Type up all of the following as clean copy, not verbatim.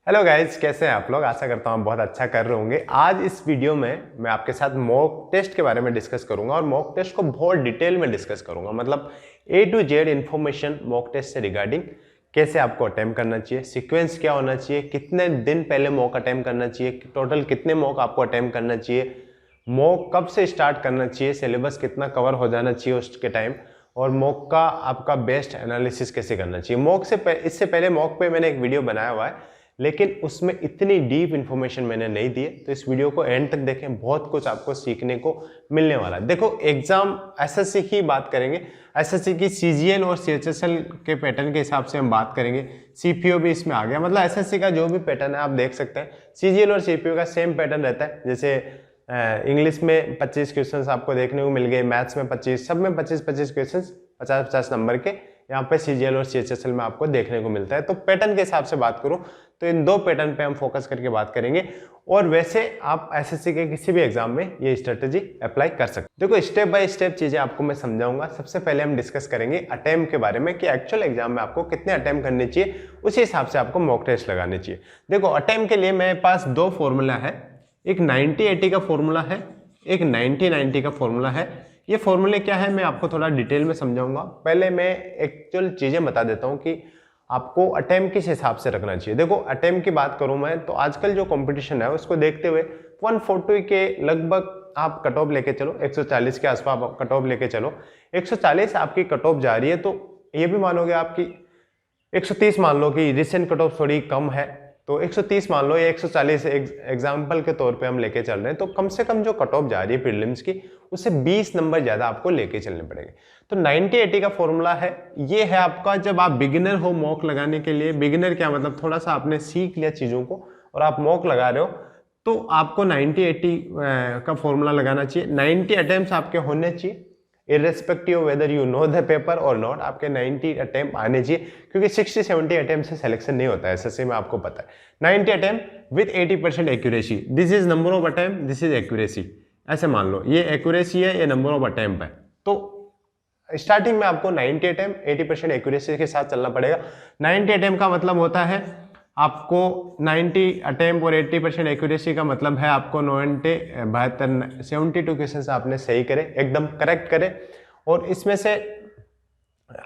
Hello guys, कैसे हैं आप लोग। आशा करता हूँ बहुत अच्छा कर रहे होंगे। आज इस वीडियो में मैं आपके साथ मॉक टेस्ट के बारे में डिस्कस करूंगा और मॉक टेस्ट को बहुत डिटेल में डिस्कस करूंगा। मतलब A to Z information mock test से रिगार्डिंग कैसे आपको अटेम्प्ट करना चाहिए, सीक्वेंस क्या होना चाहिए, कितने दिन पहले मॉक अटेम्प्ट करना चाहिए, टोटल कितने मॉक आपको अटेम्प्ट करना चाहिए, मॉक कब से स्टार्ट करना चाहिए, सिलेबस कितना कवर हो जाना चाहिए उसके टाइम, और मॉक का आपका बेस्ट एनालिसिस कैसे करना चाहिए। मॉक से इससे पहले मॉक पे मैंने एक वीडियो बनाया हुआ है, लेकिन उसमें इतनी डीप इन्फॉर्मेशन मैंने नहीं दी है, तो इस वीडियो को एंड तक देखें, बहुत कुछ आपको सीखने को मिलने वाला है। देखो, एग्जाम एसएससी की बात करेंगे, एसएससी की सीजीएल और सीएचएसएल के पैटर्न के हिसाब से हम बात करेंगे। सीपीओ भी इसमें आ गया, मतलब एसएससी का जो भी पैटर्न है आप देख सकते हैं, सीजीएल और सीपीओ का सेम पैटर्न रहता है। जैसे इंग्लिश में 25 क्वेश्चंस आपको देखने को मिल गए, मैथ्स में 25, सब में 25-25 क्वेश्चंस 50-50 नंबर के यहाँ पे सीजीएल और सीएचएसएल में आपको देखने को मिलता है। तो पैटर्न के हिसाब से बात करूं तो इन दो पैटर्न पे हम फोकस करके बात करेंगे, और वैसे आप एसएससी के किसी भी एग्जाम में ये स्ट्रेटेजी अप्लाई कर सकते हैं। देखो, स्टेप बाय स्टेप चीजें आपको मैं समझाऊंगा। सबसे पहले हम डिस्कस करेंगे अटेम्प्ट के बारे में कि एक्चुअल एग्जाम में आपको कितने अटेम्प्ट करने चाहिए, उसी हिसाब से आपको मॉक टेस्ट लगाने चाहिए। देखो, अटेम्प्ट के लिए मेरे पास दो फॉर्मूला है, एक 90-80 का फॉर्मूला है, एक 90-90 का फॉर्मूला है। ये फॉर्मूले क्या है मैं आपको थोड़ा डिटेल में समझाऊंगा। पहले मैं एक्चुअल चीजें बता देता हूं कि आपको अटेम्प्ट किस हिसाब से रखना चाहिए। देखो, अटेम्प्ट की बात करूं मैं तो आजकल जो कंपटीशन है उसको देखते हुए 140 के लगभग आप कट ऑफ लेके चलो, 140 के आसपास कट ऑफ लेके चलो। 140 आपकी कट ऑफ जा रही है तो ये भी मानोगे आपकी 130 मान लो कि रिसेंट कट ऑफ थोड़ी कम है, तो 130 मान लो या 140 एग्जाम्पल के तौर पे हम लेके चल रहे हैं, तो कम से कम जो कट ऑफ जा रही है प्रीलिम्स की उससे 20 नंबर ज्यादा आपको लेके चलने पड़ेंगे। तो 90-80 का फॉर्मूला है, ये है आपका जब आप बिगिनर हो मॉक लगाने के लिए। बिगिनर क्या मतलब, थोड़ा सा आपने सीख लिया चीजों को और आप मॉक लगा रहे हो, तो आपको 90-80 का फॉर्मूला लगाना चाहिए। 90 अटेम्प्ट आपके होने चाहिए, irrespective whether you know the paper और नॉट, आपके 90 अटेम्प्ट आने चाहिए, क्योंकि 60-70 अटेम्प्ट से सिलेक्शन नहीं होता है एसएससी में, आपको पता है। 90 attempt with 80% accuracy, this is number of attempt, this is accuracy. ऐसे मान लो ये एक्यूरेसी है, ये नंबर ऑफ अटेम्प्ट है। तो स्टार्टिंग में आपको 90 अटेम्प्ट 80% एक्यूरेसी के साथ चलना पड़ेगा। 90 अटेम्प्ट का मतलब होता है आपको 90 अटेम्प्ट और 80% एक्यूरेसी का मतलब है आपको 72 क्वेश्चन आपने सही करे, एकदम करेक्ट करे, और इसमें से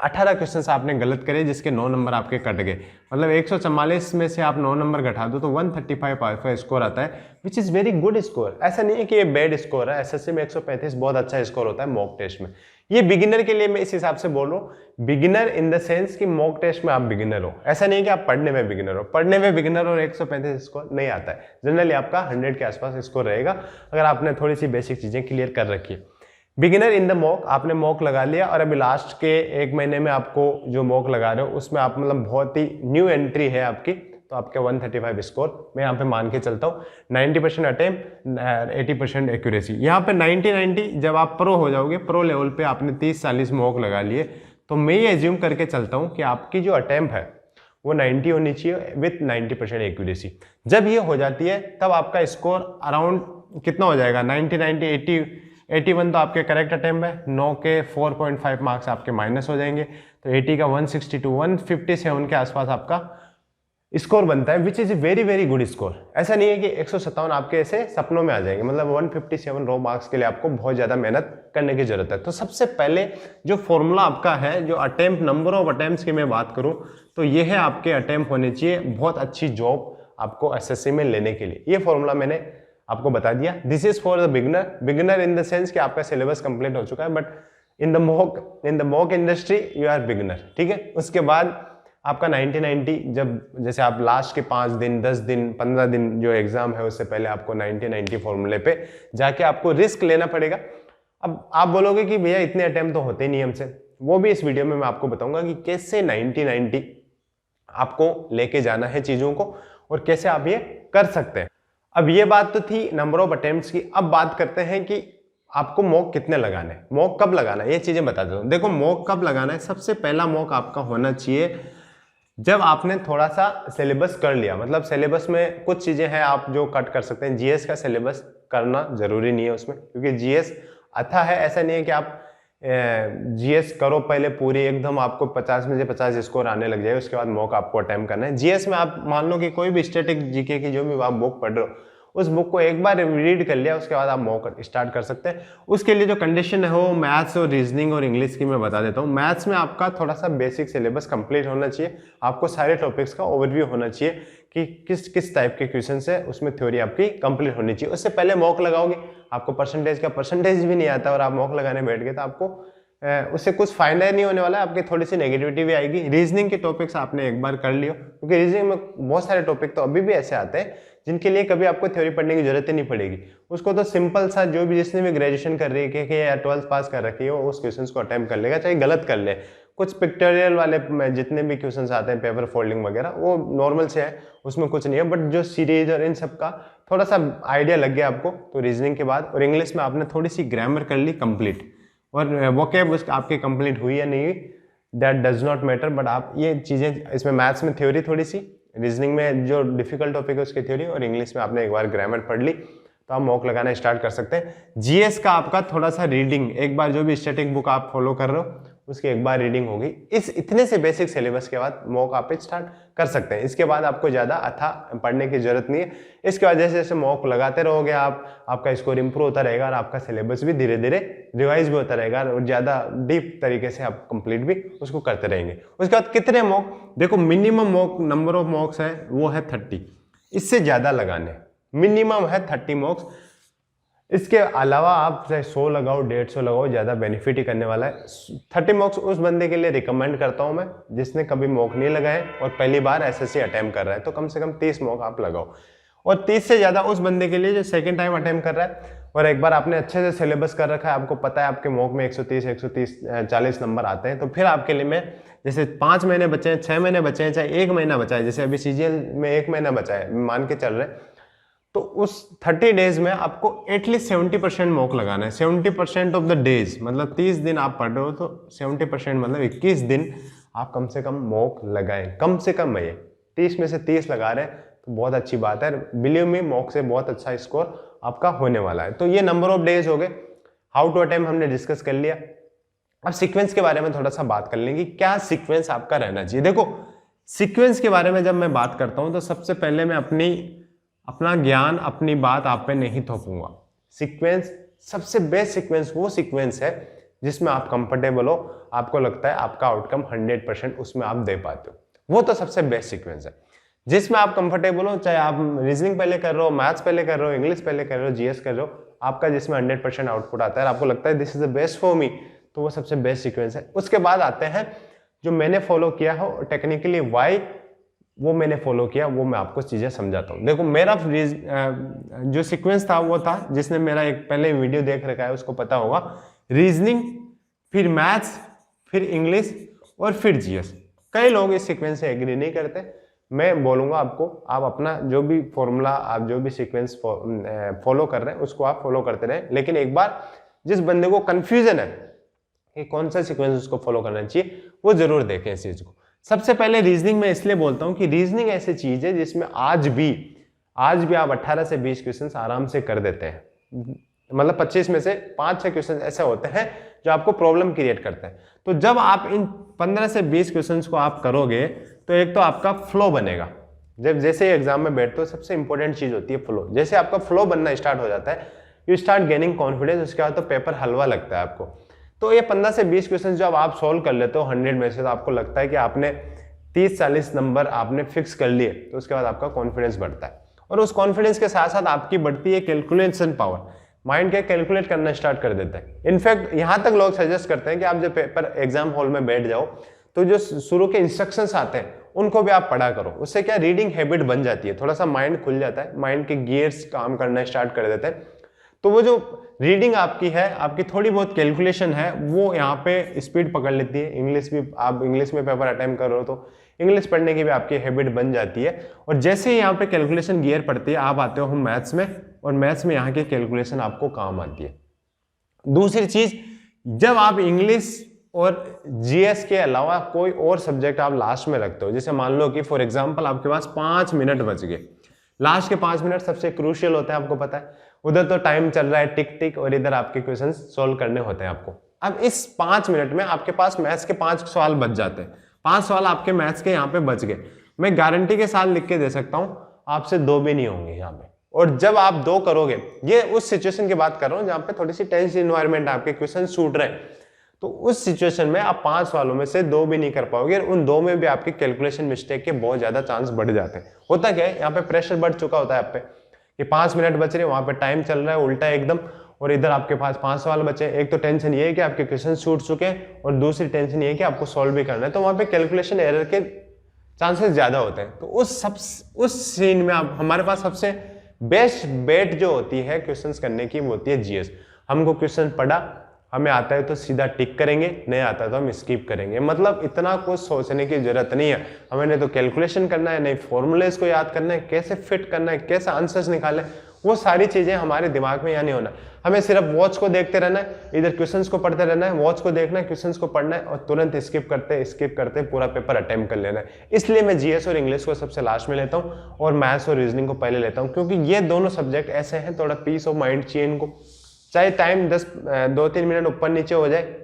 18 क्वेश्चन आपने गलत करे जिसके 9 नंबर आपके कट गए। मतलब 144 में से आप 9 नंबर घटा दो तो 135 आपका स्कोर आता है, which is very good score. ऐसा नहीं है कि ये बैड स्कोर है, एसएससी में 135 बहुत अच्छा स्कोर होता है मॉक टेस्ट में। ये बिगिनर के लिए मैं इस हिसाब से बोल रहा हूँ, बिगिनर इन द सेंस कि मॉक टेस्ट में आप बिगिनर हो। ऐसा नहीं है कि आप पढ़ने में बिगिनर हो, पढ़ने में बिगिनर और 135 स्कोर नहीं आता है। जनरली आपका 100 के आसपास स्कोर रहेगा अगर आपने थोड़ी सी बेसिक चीजें क्लियर कर रखी है। बिगिनर इन द मॉक, आपने मॉक लगा लिया और अभी लास्ट के 1 महीने में आपको जो मॉक लगा रहे हो उसमें आप मतलब बहुत ही न्यू एंट्री है आपकी, तो आपके 135 स्कोर मैं यहाँ पे मान के चलता हूँ। 90% अटेम्प्ट, 80% एक्यूरेसी। यहाँ पे 90-90 जब आप प्रो हो जाओगे, प्रो लेवल पे आपने 30-40 मॉक लगा लिए, तो मैं ये एज्यूम करके चलता हूँ कि आपकी जो अटेम्प्ट है वो 90 होनी चाहिए विथ 90% एक्यूरेसी। जब ये हो जाती है तब आपका स्कोर अराउंड कितना हो जाएगा, 90-90 81 तो आपके करेक्ट अटेम्प्ट है, 9 के 4.5 मार्क्स आपके माइनस हो जाएंगे, तो 80 का 162 157 के आसपास आपका स्कोर बनता है, which is very very good score. ऐसा नहीं है कि 157 आपके ऐसे सपनों में आ जाएंगे, मतलब 157 रो मार्क्स के लिए आपको बहुत ज्यादा मेहनत करने की जरूरत है। तो सबसे पहले जो फॉर्मूला आपका है, जो अटेम्प्ट, नंबर ऑफ अटेम्प्ट्स की मैं बात करूं तो ये है आपके अटेम्प्ट होने चाहिए बहुत अच्छी जॉब आपको एसएससी में लेने के लिए। ये फॉर्मूला मैंने आपको बता दिया। This is for the beginner, beginner in the sense कि आपका सिलेबस कंप्लीट हो चुका है, but in the mock industry you are beginner, ठीक है। उसके बाद आपका 90-90, जब जैसे आप लास्ट के 5 दिन 10 दिन 15 दिन जो एग्जाम है उससे पहले आपको 90-90 फॉर्मूले पे जाके आपको रिस्क लेना पड़ेगा। अब आप बोलोगे कि भैया इतने अटेम्प्ट तो होते नहीं हमसे, वो भी इस वीडियो में मैं आपको बताऊंगा कि कैसे 90-90 आपको लेके जाना है चीजों को और कैसे आप ये कर सकते हैं। अब ये बात तो थी नंबर ऑफ अटेम्प्ट्स की। अब बात करते हैं कि आपको मॉक कितने लगाने हैं, मॉक कब लगाना है, ये चीजें बता देता हूं। देखो, मॉक कब लगाना है, सबसे पहला मॉक आपका होना चाहिए जब आपने थोड़ा सा सिलेबस कर लिया। मतलब सिलेबस में कुछ चीजें हैं आप जो कट कर सकते हैं। जीएस का सिलेबस करना जरूरी नहीं है उसमें, क्योंकि जीएस अच्छा है, ऐसा नहीं है कि आप जीएस करो पहले पूरी एकदम, आपको 50 में से 50 स्कोर आने लग जाए, उसके बाद मॉक आपको अटेम्प्ट करना है। जीएस में आप मान लो कि कोई भी स्टैटिक जीके की जो भी आप बुक पढ़ रहे हो, उस बुक को एक बार रीड कर लिया, उसके बाद आप मॉक स्टार्ट कर सकते हैं। उसके लिए जो कंडीशन है वो मैथ्स और रीजनिंग और इंग्लिश की मैं बता देता हूँ। मैथ्स में आपका थोड़ा सा बेसिक सिलेबस कंप्लीट होना चाहिए, आपको सारे टॉपिक्स का ओवरव्यू होना चाहिए कि किस किस टाइप के क्वेश्चन है, उसमें थ्योरी आपकी कंप्लीट होनी चाहिए। उससे पहले मॉक लगाओगे, आपको परसेंटेज भी नहीं आता और आप मॉक लगाने बैठ गए तो आपको उससे कुछ फायदा नहीं होने वाला है, आपकी थोड़ी सी नेगेटिविटी भी आएगी। रीजनिंग के टॉपिक्स आपने एक बार कर लियो, क्योंकि रीजनिंग में बहुत सारे टॉपिक तो अभी भी ऐसे आते हैं जिनके लिए कभी आपको थ्योरी पढ़ने की जरूरत ही नहीं पड़ेगी। उसको तो सिंपल सा जो भी जिसने भी ग्रेजुएशन कर रही है या 12th पास कर रखी है वो उस क्वेश्चन को अटेम्प्ट कर लेगा, चाहे गलत कर ले। कुछ पिक्टोरियल वाले जितने भी क्वेश्चन आते हैं, पेपर फोल्डिंग वगैरह, वो नॉर्मल से है, उसमें कुछ नहीं है। बट जो सीरीज और इन सब का थोड़ा सा आइडिया लग गया आपको तो रीजनिंग के बाद, और इंग्लिश में आपने थोड़ी सी ग्रामर कर ली कंप्लीट, और वोकैब आपकी कंप्लीट हुई या नहीं that does not matter, but आप ये चीज़ें, इसमें मैथ्स में थ्योरी थोड़ी सी, रीजनिंग में जो डिफिकल्ट टॉपिक है उसकी थ्योरी, और इंग्लिश में आपने एक बार ग्रामर पढ़ ली तो आप मॉक लगाना स्टार्ट कर सकते हैं। जीएस का आपका थोड़ा सा रीडिंग, एक बार जो भी स्टैटिक बुक आप फॉलो कर रहे हो उसकी एक बार रीडिंग होगी। इस इतने से बेसिक सिलेबस के बाद मॉक आप स्टार्ट कर सकते हैं। इसके बाद आपको ज़्यादा अथा पढ़ने की जरूरत नहीं है। इसके बाद जैसे जैसे मॉक लगाते रहोगे आपका स्कोर इंप्रूव होता रहेगा और आपका सिलेबस भी धीरे धीरे रिवाइज भी होता रहेगा और ज़्यादा डीप तरीके से आप कंप्लीट भी उसको करते रहेंगे। उसके बाद कितने मॉक, देखो मिनिमम मॉक नंबर ऑफ मॉक्स है वो है 30, इससे ज़्यादा लगाने, मिनिमम है 30 मॉक्स। इसके अलावा आप चाहे 100 लगाओ 150 लगाओ, ज़्यादा बेनिफिट ही करने वाला है। 30 मॉक्स उस बंदे के लिए रिकमेंड करता हूं मैं जिसने कभी मॉक नहीं लगाए और पहली बार एसएससी अटेम्प्ट कर रहा है, तो कम से कम 30 मॉक आप लगाओ। और 30 से ज़्यादा उस बंदे के लिए जो सेकेंड टाइम अटेम्प्ट कर रहा है और एक बार आपने अच्छे से सिलेबस कर रखा है, आपको पता है आपके मॉक में 130 40 नंबर आते हैं, तो फिर आपके लिए मैं जैसे 5 महीने बचे हैं, 6 महीने बचे हैं, चाहे 1 महीना बचा है, जैसे अभी सीजीएल में 1 महीना बचा है मान के चल रहे हैं, तो उस 30 डेज में आपको एटलीस्ट 70% मॉक लगाना है। 70% ऑफ द डेज, मतलब 30 दिन आप पढ़ रहे हो तो 70% मतलब 21 दिन आप कम से कम मॉक लगाएं। कम से कम ये 30 में से 30 लगा रहे हैं तो बहुत अच्छी बात है। बिलीव मी, मॉक से बहुत अच्छा स्कोर आपका होने वाला है। तो ये नंबर ऑफ डेज हो गए, हाउ टू अटेम्प्ट हमने डिस्कस कर लिया। अब सीक्वेंस के बारे में थोड़ा सा बात कर लेंगे, क्या सीक्वेंस आपका रहना चाहिए। देखो सीक्वेंस के बारे में जब मैं बात करता हूं तो सबसे पहले मैं अपना ज्ञान, अपनी बात आप पे नहीं थोपूंगा। सीक्वेंस, सबसे बेस्ट सीक्वेंस वो सीक्वेंस है जिसमें आप कंफर्टेबल हो, आपको लगता है आपका आउटकम 100% उसमें आप दे पाते हो, वो तो सबसे बेस्ट सीक्वेंस है। जिसमें आप कंफर्टेबल हो, चाहे आप रीजनिंग पहले कर रहे हो, मैथ्स पहले कर रहे हो, इंग्लिश पहले कर रहे हो, जीएस कर रहे हो, आपका जिसमें 100% आउटपुट आता है, आपको लगता है this is the best for me, तो वो सबसे बेस्ट सीक्वेंस है। उसके बाद आते हैं जो मैंने फॉलो किया है टेक्निकली, वाई वो मैंने फॉलो किया, वो मैं आपको चीजें समझाता हूँ। देखो मेरा जो सीक्वेंस था वो था, जिसने मेरा एक पहले वीडियो देख रखा है उसको पता होगा, रीजनिंग, फिर मैथ्स, फिर इंग्लिश और फिर जीएस। कई लोग इस सीक्वेंस से एग्री नहीं करते, मैं बोलूंगा आपको, आप अपना जो भी फॉर्मूला, आप जो भी सीक्वेंस फॉलो कर रहे हैं उसको आप फॉलो करते रहें। लेकिन एक बार जिस बंदे को कंफ्यूजन है कि कौन सा सीक्वेंस उसको फॉलो करना चाहिए, वो जरूर देखें इस चीज को। सबसे पहले रीजनिंग में इसलिए बोलता हूं कि रीजनिंग ऐसी चीज है जिसमें आज भी आप 18 से 20 क्वेश्चन आराम से कर देते हैं। मतलब 25 में से 5-6 क्वेश्चन ऐसे होते हैं जो आपको प्रॉब्लम क्रिएट करते हैं। तो जब आप इन 15 से 20 क्वेश्चन को आप करोगे तो एक तो आपका फ्लो बनेगा। जब जैसे ही एग्जाम में बैठते हो, सबसे इंपॉर्टेंट चीज होती है फ्लो। जैसे आपका फ्लो बनना स्टार्ट हो जाता है, यू स्टार्ट गेनिंग कॉन्फिडेंस, उसके बाद तो पेपर हलवा लगता है आपको। तो ये 15 से 20 क्वेश्चन जब आप सॉल्व कर लेते हो 100 में से, तो आपको लगता है कि आपने 30-40 नंबर आपने फिक्स कर लिए, तो उसके बाद आपका कॉन्फिडेंस बढ़ता है। और उस कॉन्फिडेंस के साथ साथ आपकी बढ़ती है कैलकुलेशन पावर, माइंड के कैलकुलेट करना स्टार्ट कर देता है। इनफैक्ट यहां तक लोग सजेस्ट करते हैं कि आप जब पेपर एग्जाम हॉल में बैठ जाओ तो जो शुरू के इंस्ट्रक्शंस आते हैं उनको भी आप पढ़ा करो। उससे क्या रीडिंग हैबिट बन जाती है, थोड़ा सा माइंड खुल जाता है, माइंड के गियर्स काम करना स्टार्ट कर देते हैं। तो वो जो रीडिंग आपकी है, आपकी थोड़ी बहुत कैलकुलेशन है, वो यहाँ पे स्पीड पकड़ लेती है। इंग्लिश भी, आप इंग्लिश में पेपर अटेम्प्ट कर रहे हो तो इंग्लिश पढ़ने की भी आपकी हैबिट बन जाती है। और जैसे ही यहाँ पे कैलकुलेशन गियर पड़ती है, आप आते हो मैथ्स में, और मैथ्स में यहाँ की कैलकुलेशन आपको काम आती है। दूसरी चीज, जब आप इंग्लिश और जीएस के अलावा कोई और सब्जेक्ट आप लास्ट में रखते हो, जैसे मान लो कि फॉर एग्जाम्पल आपके पास 5 मिनट बच गए, लास्ट के 5 मिनट सबसे क्रूशियल होते हैं, आपको पता है। उधर तो टाइम चल रहा है टिक टिक, और इधर आपके क्वेश्चन सोल्व करने होते हैं आपको। अब इस 5 मिनट में आपके पास मैथ्स के 5 सवाल बच जाते हैं, 5 सवाल आपके मैथ्स के यहाँ पे बच गए। मैं गारंटी के साथ लिख के दे सकता हूँ आपसे 2 भी नहीं होंगे यहाँ पे। और जब आप 2 करोगे, ये उस सिचुएशन की बात कर रहा हूँ जहाँ पे थोड़ी सी टेंस इन्वायरमेंट आपके क्वेश्चन छूट रहे हैं, तो उस सिचुएशन में आप 5 सवालों में से 2 भी नहीं कर पाओगे, उन 2 में भी आपके कैलकुलेशन मिस्टेक के बहुत ज्यादा चांस बढ़ जाते हैं। होता क्या है, यहाँ पे प्रेशर बढ़ चुका होता है आप पे कि 5 मिनट बच रहे, वहां पे टाइम चल रहा है उल्टा एकदम, और इधर आपके पास 5 सवाल बचे। एक तो टेंशन ये है कि आपके क्वेश्चन छूट चुके हैं, और दूसरी टेंशन ये है कि आपको सॉल्व भी करना है, तो वहां पे कैलकुलेशन एरर के चांसेस ज्यादा होते हैं। तो उस सीन में आप, हमारे पास सबसे बेस्ट बेट जो होती है क्वेश्चंस करने की, वो होती है जीएस। हमको क्वेश्चन पढ़ा, हमें आता है तो सीधा टिक करेंगे, नहीं आता तो हम स्किप करेंगे। मतलब इतना कुछ सोचने की जरूरत नहीं है हमें, नहीं तो कैलकुलेशन करना है, नहीं फॉर्मूलेस को याद करना है, कैसे फिट करना है, कैसे आंसर्स निकालना है, वो सारी चीजें हमारे दिमाग में यहाँ नहीं होना। हमें सिर्फ वॉच को देखते रहना है, इधर क्वेश्चंस को पढ़ते रहना है, वॉच को देखना है, क्वेश्चंस को पढ़ना है, और तुरंत स्किप करते पूरा पेपर अटेम्प्ट कर लेना है। इसलिए मैं जीएस और इंग्लिश को सबसे लास्ट में लेता हूँ और मैथ्स और रीजनिंग को पहले लेता हूँ, क्योंकि ये दोनों सब्जेक्ट ऐसे हैं, थोड़ा पीस ऑफ माइंड चाहिए इनको। चाहे टाइम 2-3 मिनट ऊपर नीचे हो जाए,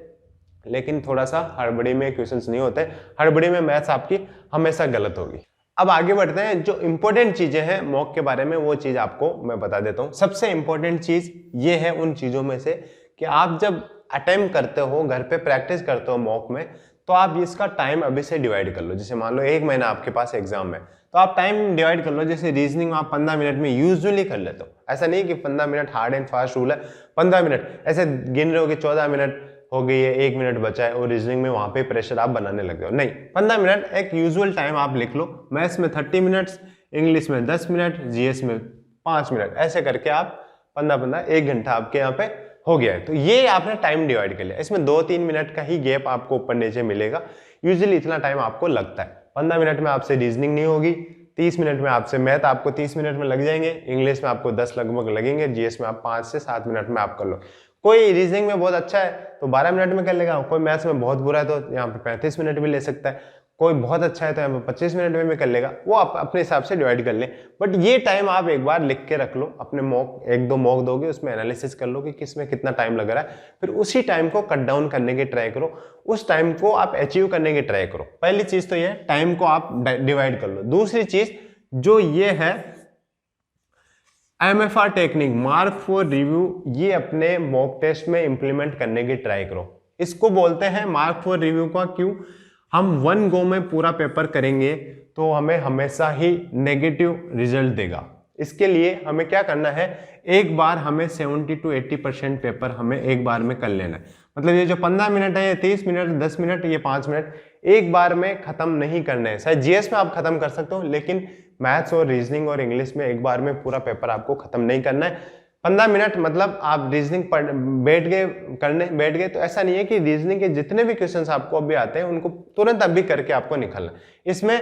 लेकिन थोड़ा सा हड़बड़ी में क्वेश्चंस नहीं होते, हड़बड़ी में मैथ्स आपकी हमेशा गलत होगी। अब आगे बढ़ते हैं, जो इंपॉर्टेंट चीजें हैं मॉक के बारे में, वो चीज आपको मैं बता देता हूँ। सबसे इंपॉर्टेंट चीज ये है उन चीजों में से कि आप जब अटेम्प्ट करते हो, घर पे प्रैक्टिस करते हो मॉक में, तो आप इसका टाइम अभी से डिवाइड कर लो। जैसे मान लो 1 महीना आपके पास एग्जाम है, तो आप टाइम डिवाइड कर लो। जैसे रीजनिंग आप 15 मिनट में यूजुअली कर लेते हो, ऐसा नहीं कि 15 minute hard and fast rule है, 15 मिनट ऐसे गिन रहे हो कि 14 मिनट हो गई है, 1 मिनट बचा है, और रीजनिंग में वहां पे प्रेशर आप बनाने लग गए हो। नहीं, 15 मिनट एक यूजुअल टाइम आप लिख लो। मैथ्स में 30 मिनट्स, इंग्लिश में 10 मिनट, जीएस में 5 मिनट, ऐसे करके आप 15-15 1 घंटा आपके यहाँ पे हो गया है। तो ये आपने टाइम डिवाइड कर लिया। इसमें 2-3 मिनट का ही गैप आपको ऊपर नीचे मिलेगा, यूजुअली इतना टाइम आपको लगता है। 15 मिनट में आपसे रीजनिंग नहीं होगी, 30 मिनट में आपसे मैथ आपको 30 मिनट में लग जाएंगे, इंग्लिश में आपको 10 लगभग लगेंगे, जीएस में आप 5 से 7 मिनट में आप कर लो। कोई रीजनिंग में बहुत अच्छा है तो 12 मिनट में कर लेगा, कोई मैथ्स में बहुत बुरा है तो यहाँ पे 35 मिनट भी ले सकता है, कोई बहुत अच्छा है तो यहाँ पे 25 मिनट में भी कर लेगा, वो आप अपने हिसाब से डिवाइड कर ले। बट ये टाइम आप एक बार लिख के रख लो, अपने मॉक 1-2 मॉक दोगे, उसमें एनालिसिस कर लो कि किसमें कितना टाइम लग रहा है, फिर उसी टाइम को कट डाउन करने की ट्राई करो, उस टाइम को आप अचीव करने की ट्राई करो। पहली चीज तो ये टाइम को आप डिवाइड कर लो। दूसरी चीज जो ये है MFR technique, mark for review, ये अपने मॉक टेस्ट में इंप्लीमेंट करने की ट्राई करो। इसको बोलते हैं मार्क फॉर रिव्यू का, क्यों? हम 1 गो में पूरा पेपर करेंगे तो हमें हमेशा ही नेगेटिव रिजल्ट देगा। इसके लिए हमें क्या करना है, एक बार हमें 70 to 80% पेपर हमें एक बार में कर लेना है। मतलब ये जो 15 मिनट है, ये 30 मिनट, 10 मिनट, ये 5 मिनट एक बार में खत्म नहीं करना है। शायद जीएस में आप खत्म कर सकते हो, लेकिन मैथ्स और रीजनिंग और इंग्लिश में एक बार में पूरा पेपर आपको खत्म नहीं करना है। 15 मिनट मतलब आप रीजनिंग बैठ गए तो ऐसा नहीं है कि रीजनिंग के जितने भी क्वेश्चंस आपको अभी आते हैं उनको तुरंत अभी करके आपको निकालना। इसमें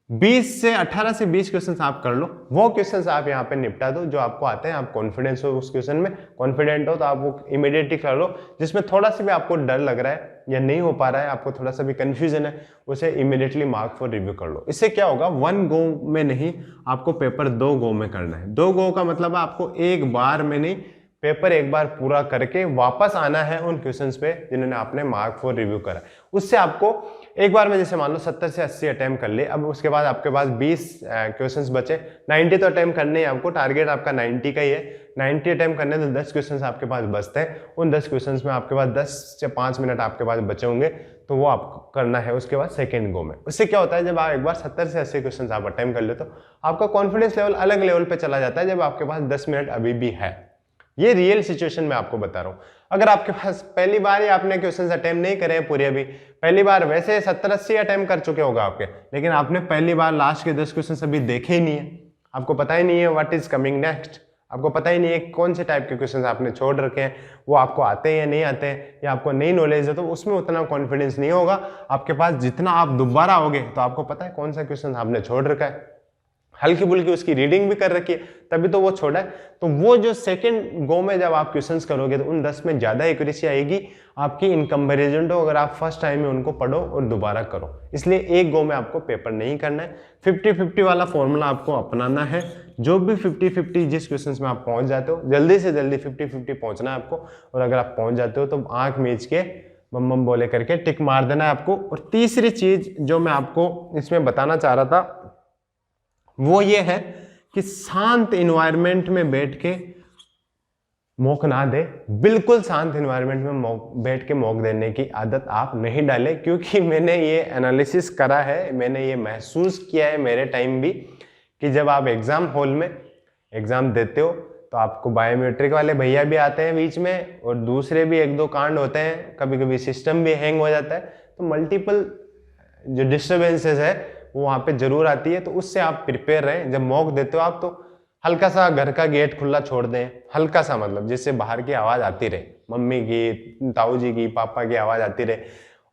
18 से 20 क्वेश्चंस आप कर लो, वो क्वेश्चंस आप यहाँ पे निपटा दो जो आपको आते हैं, आप कॉन्फिडेंस हो उस क्वेश्चन में, कॉन्फिडेंट हो तो आप वो इमीडिएटली कर लो। जिसमें थोड़ा सा भी आपको डर लग रहा है या नहीं हो पा रहा है, आपको थोड़ा सा भी कंफ्यूजन है, उसे इमीडिएटली मार्क फॉर रिव्यू कर लो। इससे क्या होगा, 1 गो में नहीं, आपको पेपर 2 गो में करना है। 2 गो का मतलब आपको एक बार में नहीं, पेपर एक बार पूरा करके वापस आना है उन क्वेश्चंस पे जिन्होंने आपने मार्क फॉर रिव्यू करा। उससे आपको एक बार में जैसे मान लो 70 से 80 अटेम्प्ट कर ले, अब उसके बाद आपके पास 20 क्वेश्चंस बचे, 90 तो अटेम्प्ट करने हैं आपको, टारगेट आपका 90 का ही है, 90 अटेम्प्ट करने तो 10 क्वेश्चंस आपके पास बचते हैं। उन 10 क्वेश्चंस में आपके पास 10 से 5 मिनट आपके पास बचे होंगे, तो वो आपको करना है उसके बाद सेकेंड गो में। उससे क्या होता है, जब आप एक बार 70 से 80 क्वेश्चंस आप अटेम्प्ट कर लेते हो, आपका कॉन्फिडेंस लेवल अलग लेवल पे चला जाता है जब आपके पास 10 मिनट अभी भी है। ये रियल सिचुएशन में आपको बता रहा हूं। अगर आपके पास पहली बार ही आपने क्वेश्चंस अटेम्प्ट नहीं करे हैं पूरे, अभी पहली बार, वैसे 70-80 अटेम्प्ट कर चुके होगा आपके, लेकिन आपने पहली बार लास्ट के 10 क्वेश्चंस अभी देखे ही नहीं है, आपको पता ही नहीं है व्हाट इज कमिंग नेक्स्ट, आपको पता ही नहीं है कौन से टाइप के क्वेश्चंस आपने छोड़ रखे हैं, वो आपको आते हैं या नहीं आते हैं, या आपको नई नॉलेज है, तो उसमें उतना कॉन्फिडेंस नहीं होगा आपके पास। जितना आप दोबारा आओगे तो आपको पता है कौन सा क्वेश्चन आपने छोड़ रखा है, हल्की फुल्की उसकी रीडिंग भी कर रखी है, तभी तो वो छोड़ा है। तो वो जो सेकंड गो में जब आप क्वेश्चंस करोगे तो उन 10 में ज्यादा एक्यूरेसी आएगी आपकी इन कंपैरिजन टू अगर आप फर्स्ट टाइम में उनको पढ़ो और दोबारा करो। इसलिए एक गो में आपको पेपर नहीं करना है, 50-50 वाला फॉर्मूला आपको अपनाना है। जो भी 50-50 जिस क्वेश्चन में आप पहुंच जाते हो, जल्दी से जल्दी 50-50 पहुंचना है आपको। और अगर आप पहुंच जाते हो तो आंख मीच के बम बम बोले करके टिक मार देना है आपको। और तीसरी चीज जो मैं आपको इसमें बताना चाह रहा था वो ये है कि शांत इन्वायरमेंट में बैठ के मॉक ना दे। बिल्कुल शांत इन्वायरमेंट में बैठ के मॉक देने की आदत आप नहीं डालें, क्योंकि मैंने ये एनालिसिस करा है, मैंने ये महसूस किया है मेरे टाइम भी कि जब आप एग्जाम हॉल में एग्जाम देते हो तो आपको बायोमेट्रिक वाले भैया भी आते हैं बीच में और दूसरे भी एक दो कांड होते हैं, कभी कभी सिस्टम भी हैंग हो जाता है, तो मल्टीपल जो डिस्टर्बेंसेस है वो वहाँ पे जरूर आती है। तो उससे आप प्रिपेयर रहें। जब मॉक देते हो आप तो हल्का सा घर का गेट खुला छोड़ दें, हल्का सा मतलब जिससे बाहर की आवाज़ आती रहे, मम्मी की, ताऊ जी की, पापा की आवाज़ आती रहे।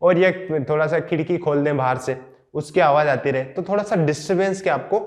और ये थोड़ा सा खिड़की खोल दें बाहर से, उसकी आवाज़ आती रहे, तो थोड़ा सा डिस्टर्बेंस की आपको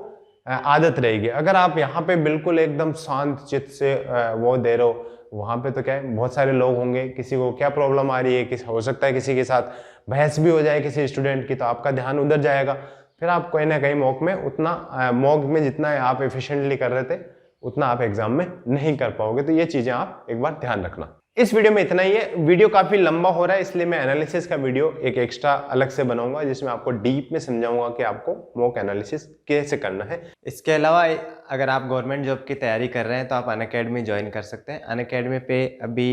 आदत रहेगी। अगर आप यहाँ पे बिल्कुल एकदम शांत चित्त से वो दे रहे हो, वहाँ पे तो क्या है बहुत सारे लोग होंगे, किसी को क्या प्रॉब्लम आ रही है, हो सकता है किसी के साथ बहस भी हो जाए किसी स्टूडेंट की, तो आपका ध्यान उधर जाएगा। फिर आप कहीं ना कहीं मॉक में उतना मॉक में जितना आप एफिशिएंटली कर रहे थे उतना आप एग्जाम में नहीं कर पाओगे। तो ये चीजें आप एक बार ध्यान रखना। इस वीडियो में इतना ही है। वीडियो काफी लंबा हो रहा है, इसलिए मैं एनालिसिस का वीडियो एक एक्स्ट्रा अलग से बनाऊंगा जिसमें आपको डीप में समझाऊंगा कि आपको मॉक एनालिसिस कैसे करना है। इसके अलावा अगर आप गवर्नमेंट जॉब की तैयारी कर रहे हैं तो आप अनअकैडमी ज्वाइन कर सकते हैं। अनअकैडमी पे अभी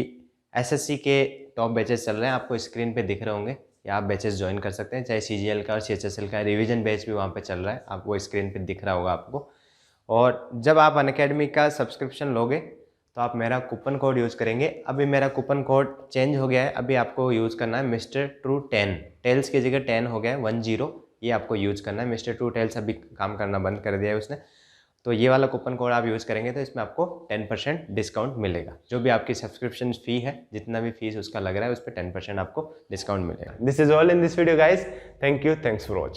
एसएससी के टॉप बैचेस चल रहे हैं, आपको स्क्रीन पे दिख रहे होंगे, या आप बैचेस ज्वाइन कर सकते हैं। चाहे सीजीएल का और सीएचएसएल का रिवीजन बैच भी वहाँ पे चल रहा है, आपको स्क्रीन पे दिख रहा होगा आपको। और जब आप अनअकैडमी का सब्सक्रिप्शन लोगे तो आप मेरा कूपन कोड यूज़ करेंगे। अभी मेरा कूपन कोड चेंज हो गया है, अभी आपको यूज़ करना है मिस्टर ट्रू 10, टेल्स की जगह 10 हो गया है, 10, ये आपको यूज़ करना है। मिस्टर ट्रू टेल्स अभी काम करना बंद कर दिया है उसने, तो ये वाला कूपन कोड आप यूज़ करेंगे तो इसमें आपको 10% डिस्काउंट मिलेगा। जो भी आपकी सब्सक्रिप्शन फ़ी है, जितना भी फीस उसका लग रहा है, उस पर 10% आपको डिस्काउंट मिलेगा। This is all in this video guys. Thank you, thanks for watching.